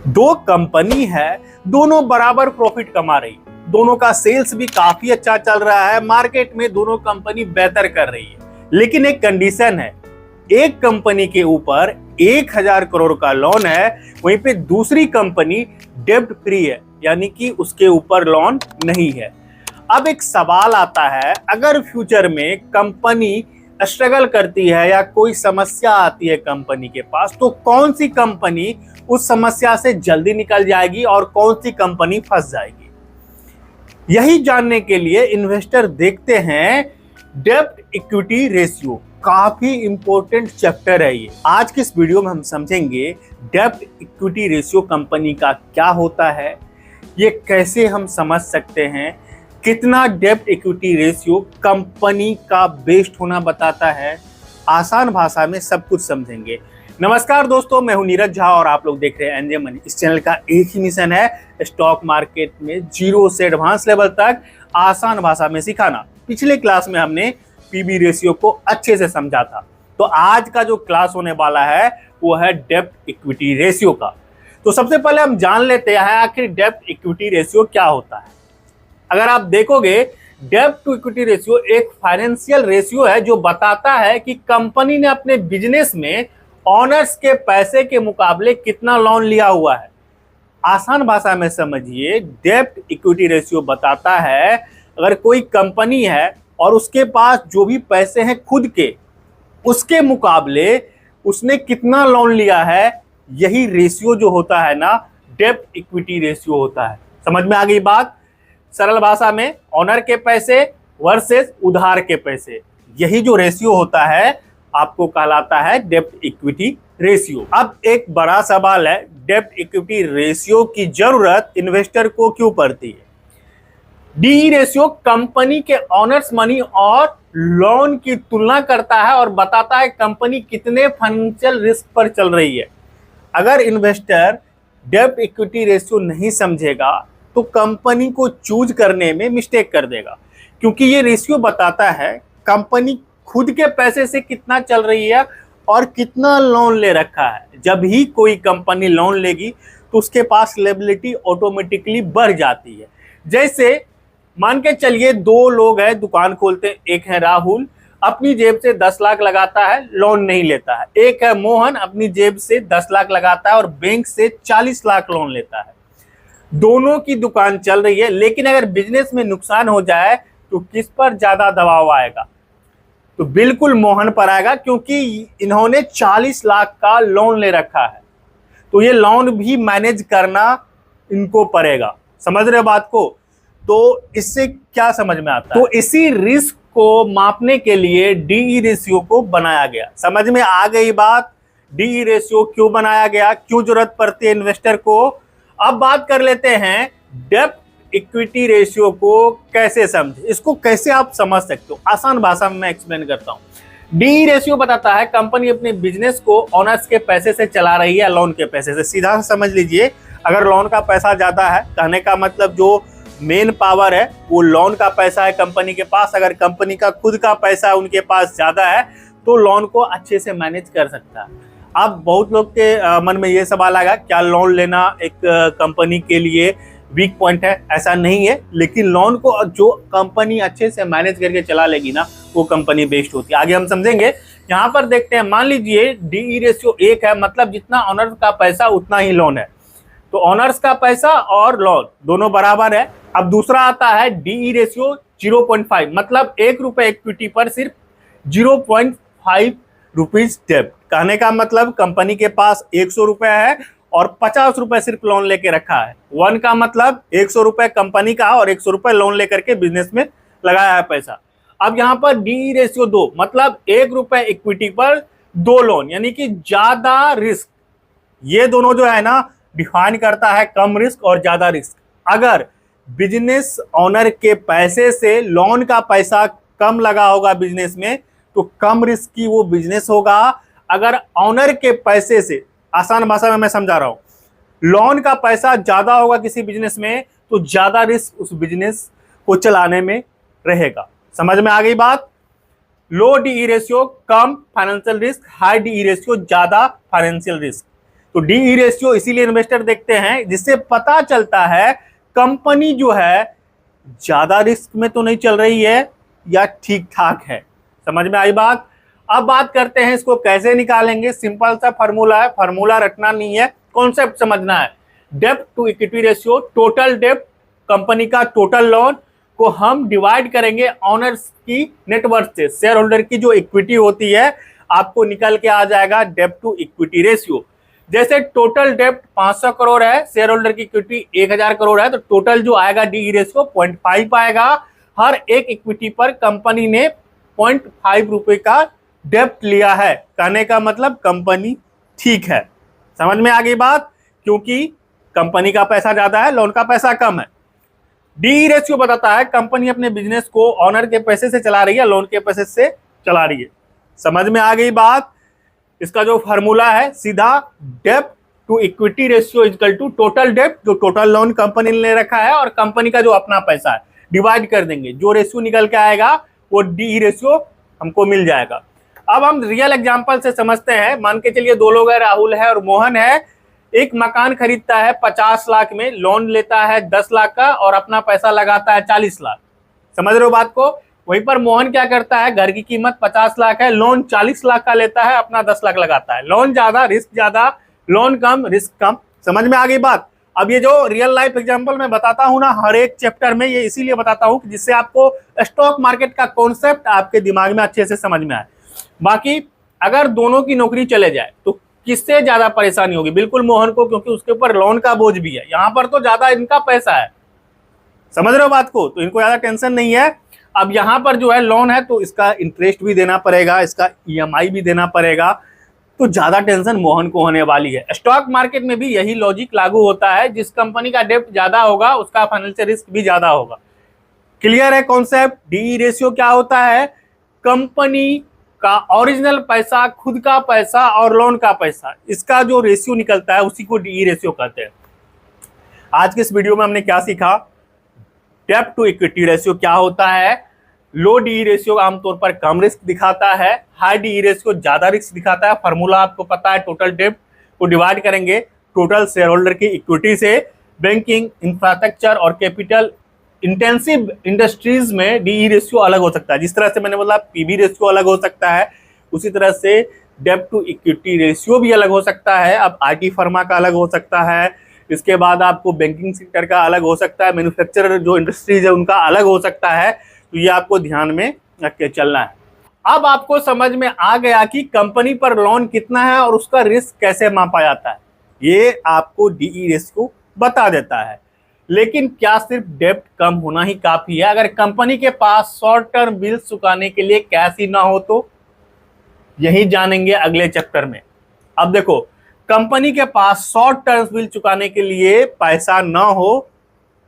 दो कंपनी है, दोनों बराबर प्रॉफिट कमा रही है, दोनों का सेल्स भी काफी अच्छा चल रहा है, मार्केट में दोनों कंपनी बेहतर कर रही है। लेकिन एक कंडीशन है, एक कंपनी के ऊपर 1000 करोड़ का लोन है, वहीं पे दूसरी कंपनी डेब्ट फ्री है, यानी कि उसके ऊपर लोन नहीं है। अब एक सवाल आता है, अगर फ्यूचर में कंपनी स्ट्रगल करती है या कोई समस्या आती है कंपनी के पास, तो कौन सी कंपनी उस समस्या से जल्दी निकल जाएगी और कौन सी कंपनी फंस जाएगी। यही जानने के लिए इन्वेस्टर देखते हैं डेब्ट इक्विटी रेशियो। काफी इंपॉर्टेंट चैप्टर है ये। आज के इस वीडियो में हम समझेंगे डेब्ट इक्विटी रेशियो कंपनी का क्या होता है, ये कैसे हम समझ सकते हैं, कितना डेब्ट इक्विटी रेशियो कंपनी का बेस्ट होना बताता है। आसान भाषा में सब कुछ समझेंगे। नमस्कार दोस्तों, मैं हूं नीरज झा और आप लोग देख रहे हैं एनजे मनी। इस चैनल का एक ही मिशन है, स्टॉक मार्केट में जीरो से एडवांस लेवल तक आसान भाषा में सिखाना। पिछले क्लास में हमने पीबी रेशियो को अच्छे से समझा था, तो आज का जो क्लास होने वाला है वो है डेब्ट इक्विटी रेशियो का। तो सबसे पहले हम जान लेते हैं आखिर डेब्ट इक्विटी रेशियो क्या होता है। अगर आप देखोगे, डेब्ट टू इक्विटी रेशियो एक फाइनेंशियल रेशियो है जो बताता है कि कंपनी ने अपने बिजनेस में ऑनर्स के पैसे के मुकाबले कितना लोन लिया हुआ है। आसान भाषा में समझिए, डेब्ट इक्विटी रेशियो बताता है अगर कोई कंपनी है और उसके पास जो भी पैसे हैं खुद के, उसके मुकाबले उसने कितना लोन लिया है, यही रेशियो जो होता है ना, डेब्ट इक्विटी रेशियो होता है। समझ में आ गई बात। सरल भाषा में ऑनर के पैसे वर्सेस उधार के पैसे, यही जो रेशियो होता है आपको कहलाता है डेब्ट इक्विटी रेशियो। अब एक बड़ा सवाल है, डेब्ट इक्विटी रेशियो की जरूरत इन्वेस्टर को क्यों पड़ती है। डीई रेशियो कंपनी के ऑनर्स मनी और लोन की तुलना करता है और बताता है कंपनी कितने फाइनेंशियल रिस्क पर चल रही है। अगर इन्वेस्टर डेब्ट इक्विटी रेशियो नहीं समझेगा तो कंपनी को चूज करने में मिस्टेक कर देगा, क्योंकि ये रेशियो बताता है कंपनी खुद के पैसे से कितना चल रही है और कितना लोन ले रखा है। जब ही कोई कंपनी लोन लेगी तो उसके पास लायबिलिटी ऑटोमेटिकली बढ़ जाती है। जैसे मान के चलिए, दो लोग हैं, दुकान खोलते हैं। एक है राहुल, अपनी जेब से 10 लाख लगाता है, लोन नहीं लेता है। एक है मोहन, अपनी जेब से 10 लाख लगाता है और बैंक से 40 लाख लोन लेता है। दोनों की दुकान चल रही है, लेकिन अगर बिजनेस में नुकसान हो जाए तो किस पर ज्यादा दबाव आएगा? तो बिल्कुल मोहन पर आएगा, क्योंकि इन्होंने 40 लाख का लोन ले रखा है, तो ये लोन भी मैनेज करना इनको पड़ेगा। समझ रहे बात को? तो इससे क्या समझ में आता है? तो इसी रिस्क को मापने के लिए डीई रेशियो को बनाया गया। समझ में आ गई बात? डीई रेशियो क्यों बनाया गया, क्यों जरूरत पड़ती है इन्वेस्टर को। अब बात कर लेते हैं डेब्ट इक्विटी रेशियो को कैसे समझे, इसको कैसे आप समझ सकते हो। आसान भाषा में मैं एक्सप्लेन करता हूं। डीई रेशियो बताता है कंपनी अपने बिजनेस को ऑनर्स के पैसे से चला रही है या लोन के पैसे से। सीधा समझ लीजिए, अगर लोन का पैसा ज्यादा है, कहने का मतलब जो मेन पावर है वो लोन का पैसा है कंपनी के पास। अगर कंपनी का खुद का पैसा उनके पास ज्यादा है तो लोन को अच्छे से मैनेज कर सकता है। अब बहुत लोग के मन में ये सवाल आएगा, क्या लोन लेना एक कंपनी के लिए वीक पॉइंट है? ऐसा नहीं है, लेकिन लोन को जो कंपनी अच्छे से मैनेज करके चला लेगी ना, वो कंपनी बेस्ट होती है। आगे हम समझेंगे। यहाँ पर देखते हैं, मान लीजिए डीई रेशियो 1 है, मतलब जितना ऑनर्स का पैसा उतना ही लोन है, तो ऑनर्स का पैसा और लोन दोनों बराबर है। अब दूसरा आता है डीई रेशियो 0.5, मतलब 1 रुपए इक्विटी पर सिर्फ 0.5 रुपीज डेब्ट। कहने का मतलब कंपनी के पास 100 रुपए है और 50 रुपए सिर्फ लोन लेके रखा है। 1 का मतलब 100 रुपए कंपनी का और 100 रुपए लोन लेकर के बिजनेस में लगाया है पैसा। अब यहाँ पर डीई रेशियो 2, मतलब 1 रुपए इक्विटी पर 2 लोन, यानी कि ज्यादा रिस्क। ये दोनों जो है ना, डिफाइन करता है कम रिस्क और ज्यादा रिस्क। अगर बिजनेस ऑनर के पैसे से लोन का पैसा कम लगा होगा बिजनेस में, तो कम रिस्क की वो बिजनेस होगा। अगर ऑनर के पैसे से, आसान भाषा में मैं समझा रहा हूं, लोन का पैसा ज्यादा होगा किसी बिजनेस में, तो ज्यादा रिस्क उस बिजनेस को चलाने में रहेगा। समझ में आ गई बात? लो डीई रेशियो कम financial risk, high DE ratio ज्यादा फाइनेंशियल रिस्क। तो DE रेशियो इसीलिए इन्वेस्टर देखते हैं, जिससे पता चलता है कंपनी जो है ज्यादा रिस्क में तो नहीं चल रही है या ठीक ठाक है। समझ में आई बात। अब बात करते हैं इसको कैसे निकालेंगे। सिंपल सा फार्मूला है, फार्मूला रटना नहीं है, कॉन्सेप्ट समझना है। डेब्ट टू इक्विटी रेशियो, टोटल डेब्ट कंपनी का टोटल लोन को हम डिवाइड करेंगे ऑनर्स की नेटवर्थ से। शेयर होल्डर की जो इक्विटी होती है आपको निकल के आ जाएगा डेब्ट टू इक्विटी रेशियो। जैसे टोटल डेब्ट 500 करोड़ है, शेयर होल्डर की इक्विटी 1000 करोड़ है, तो टोटल जो आएगा DE रेशियो 0.5 आएगा। हर एक इक्विटी पर कंपनी ने 0.5 रुपए का डेब्ट लिया है, कहने का मतलब कंपनी ठीक है। समझ में आ गई बात, क्योंकि कंपनी का पैसा ज्यादा है, लोन का पैसा कम है। DE रेशियो बताता है कंपनी अपने बिजनेस को ऑनर के पैसे से चला रही है, लोन के पैसे से चला रही है। समझ में आ गई बात। इसका जो फार्मूला है सीधा डेब्ट to equity ratio equal to total डेब्ट, जो टोटल लोन कंपनी ने ले रखा है, और कंपनी का जो अपना पैसा है, डिवाइड कर देंगे। जो रेशियो निकल के आएगा वो DE रेशियो हमको मिल जाएगा। अब हम रियल एग्जांपल से समझते हैं। मान के चलिए दो लोग हैं, राहुल है और मोहन है। एक मकान खरीदता है 50 लाख में, लोन लेता है 10 लाख का और अपना पैसा लगाता है 40 लाख। समझ रहे हो बात को। वहीं पर मोहन क्या करता है, घर की कीमत 50 लाख है, लोन 40 लाख का लेता है, अपना 10 लाख लगाता है। लोन ज्यादा रिस्क ज्यादा, लोन कम रिस्क कम। समझ में आ गई बात। अब ये जो रियल लाइफ एग्जांपल मैं बताता हूं ना हर एक चैप्टर में, ये इसीलिए बताता हूं कि जिससे आपको स्टॉक मार्केट का कॉन्सेप्ट आपके दिमाग में अच्छे से समझ में आए। बाकी अगर दोनों की नौकरी चले जाए तो किससे ज्यादा परेशानी होगी? बिल्कुल मोहन को, क्योंकि उसके ऊपर लोन का बोझ भी है। यहां पर तो ज्यादा इनका पैसा है, समझ रहे हो बात को, तो इनको ज्यादा टेंशन नहीं है। अब यहाँ पर जो है लोन है तो इसका इंटरेस्ट भी देना पड़ेगा, इसका EMI भी देना पड़ेगा, तो ज्यादा टेंशन मोहन को होने वाली है। स्टॉक मार्केट में भी यही लॉजिक लागू होता है। जिस कंपनी का डेब्ट ज्यादा होगा उसका फाइनेंशियल रिस्क भी ज्यादा होगा। क्लियर है कॉन्सेप्ट। DE रेशियो क्या होता है? कंपनी का ओरिजिनल पैसा, खुद का पैसा और लोन का पैसा, इसका जो रेशियो निकलता है उसी को DE रेशियो कहते हैं। आज के इस वीडियो में हमने क्या सीखा? डेब्ट टू इक्विटी रेशियो क्या होता है। लो DE रेशियो आमतौर पर कम रिस्क दिखाता है, हाई DE रेशियो ज्यादा रिस्क दिखाता है। फार्मूला आपको पता है, टोटल डेब्ट को डिवाइड करेंगे टोटल शेयर होल्डर की इक्विटी से। बैंकिंग, इंफ्रास्ट्रक्चर और कैपिटल इंटेंसिव इंडस्ट्रीज में DE रेशियो अलग हो सकता है। जिस तरह से मैंने बोला PB रेशियो अलग हो सकता है, उसी तरह से डेब्ट टू इक्विटी रेशियो भी अलग हो सकता है। अब IT फर्मा का अलग हो सकता है, इसके बाद आपको बैंकिंग सेक्टर का अलग हो सकता है, मैन्युफैक्चरर जो इंडस्ट्रीज है उनका अलग हो सकता है। तो ये आपको ध्यान में रख के चलना है। अब आपको समझ में आ गया कि कंपनी पर लोन कितना है और उसका रिस्क कैसे मापा जाता है। ये आपको DE रेशियो बता देता है। लेकिन क्या सिर्फ डेब्ट कम होना ही काफी है? अगर कंपनी के पास शॉर्ट टर्म बिल चुकाने के लिए कैश ही ना हो तो? यही जानेंगे अगले चैप्टर में। अब देखो, कंपनी के पास शॉर्ट टर्म बिल चुकाने के लिए पैसा ना हो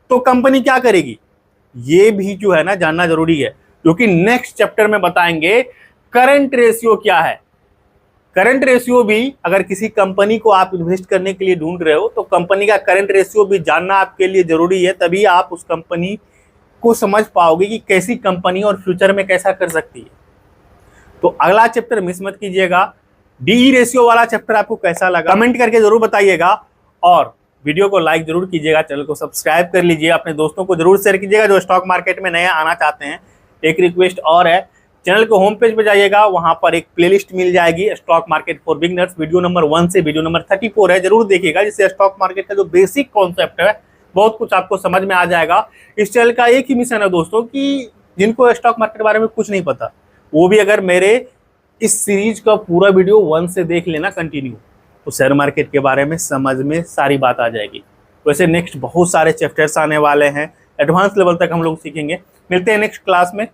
तो कंपनी क्या करेगी? ये भी जो है ना जानना जरूरी है, क्योंकि नेक्स्ट चैप्टर में बताएंगे करंट रेशियो क्या है। करंट रेशियो भी, अगर किसी कंपनी को आप इन्वेस्ट करने के लिए ढूंढ रहे हो तो कंपनी का करंट रेशियो भी जानना आपके लिए जरूरी है। तभी आप उस कंपनी को समझ पाओगे कि कैसी कंपनी और फ्यूचर में कैसा कर सकती है। तो अगला चैप्टर मिस मत कीजिएगा। DE रेशियो वाला चैप्टर आपको कैसा लगा कमेंट करके जरूर बताइएगा, और वीडियो को लाइक जरूर कीजिएगा, चैनल को सब्सक्राइब कर लीजिए, अपने दोस्तों को जरूर शेयर कीजिएगा जो स्टॉक मार्केट में नए आना चाहते हैं। एक रिक्वेस्ट और है, चैनल को होम पेज पे जाइएगा, वहां पर एक प्लेलिस्ट मिल जाएगी stock market for beginners. Video number 1 से वीडियो नंबर 34 है, जरूर देखिएगा, जिससे स्टॉक मार्केट का जो बेसिक कॉन्सेप्ट है बहुत कुछ आपको समझ में आ जाएगा। इस चैनल का एक ही मिशन है दोस्तों, कि जिनको स्टॉक मार्केट के बारे में कुछ नहीं पता वो भी अगर मेरे इस सीरीज का पूरा वीडियो 1 से देख लेना कंटिन्यू, तो शेयर मार्केट के बारे में समझ में सारी बात आ जाएगी। वैसे नेक्स्ट बहुत सारे चैप्टर्स आने वाले हैं, एडवांस लेवल तक हम लोग सीखेंगे। मिलते हैं नेक्स्ट क्लास में।